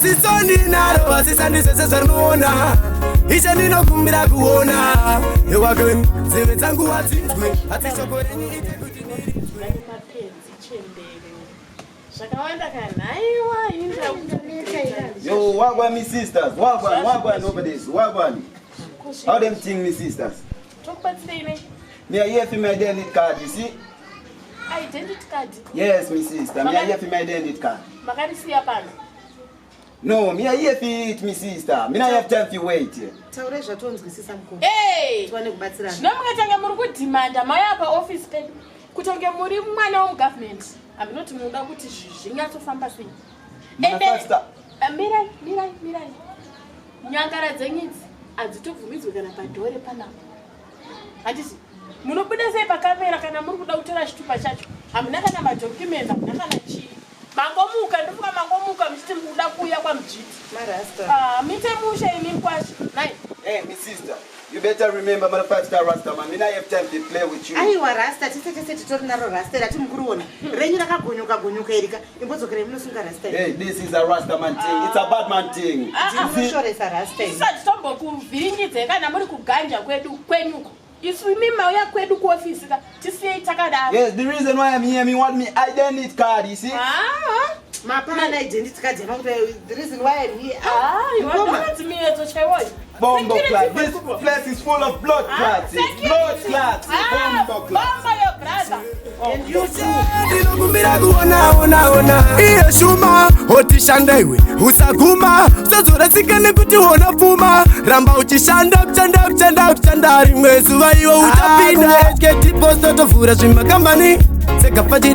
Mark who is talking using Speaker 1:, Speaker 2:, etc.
Speaker 1: Wasisoni naro wasisani sese zarmona Isha nino kumbira kuona Ewa kwen Zime zangu watitwe Atishokoreni ite kutineri
Speaker 2: Nani mapenzi chembele Shakawanda kanaiwa Indra
Speaker 3: Yo, wagwan me sisters. Wagwan over this. Wagwan. How them thing me sisters?
Speaker 2: Talk about today,
Speaker 3: Me are here for my identity card, you see?
Speaker 2: Identity card?
Speaker 3: Yes, me sister. Me are here for my identity card.
Speaker 2: Makani siya pana?
Speaker 3: No, me are here for it, me sister. Me not have time to wait here.
Speaker 4: Tauresha tonzwisisa mkuu.
Speaker 2: Hey!
Speaker 4: Tuwane kubatsirana.
Speaker 2: Nomukatanga muri kudimanda maya pa office pedu. Kutonge muri mwana wa government. Aminoti muda kuti zvinyatsofamba sei. Mirai. Nyangara dzenyidzi adzitobvumidzwe kana padhore panapa. Handisi munobuda sei pakamera kana muri kuda kutora chitupa chacho. Hamuna kana madocuments, hamuna kana chii. Mangomuka ndofuka mangomuka mchiti muda kuya kwa mjiti.
Speaker 4: Marasta.
Speaker 2: Mite musha ini kwashi. Nai.
Speaker 3: Hey, me sister. You better remember my five-star Rasta man. Me not have time to play with you.
Speaker 4: Aiwa Rasta, tise titori naro Rasta. Rati mkuruona. Renyu rakagonyuka erika. Imbozo kere mnusunga Rasta.
Speaker 3: Hey, this is a Rasta man thing. It's a bad man thing.
Speaker 4: Mnushoresa Rasta.
Speaker 2: Isa chitombo kuviringidze kana muri kuganja kwenyuko. Iswimi mauya kwedu ku office ka tisiye takadaro.
Speaker 3: Yes, the reason why I'm here, me want me identity card, you see?
Speaker 4: Mapana na identity card yama the reason why I'm here.
Speaker 2: You want to me to chewoy.
Speaker 3: Bombo clot. This place is full of blood clots. Blood clots. Bombo clots.
Speaker 2: Bombo your brother.
Speaker 4: And you too.
Speaker 1: Kumbira kuona Iyo shuma Otishandaiwe Usaguma Sazura sikane kutiona puma Ramba uchishanda Uchanda Rimwe suwa iwa utapina Keti posto tovura shima kambani Seka fajide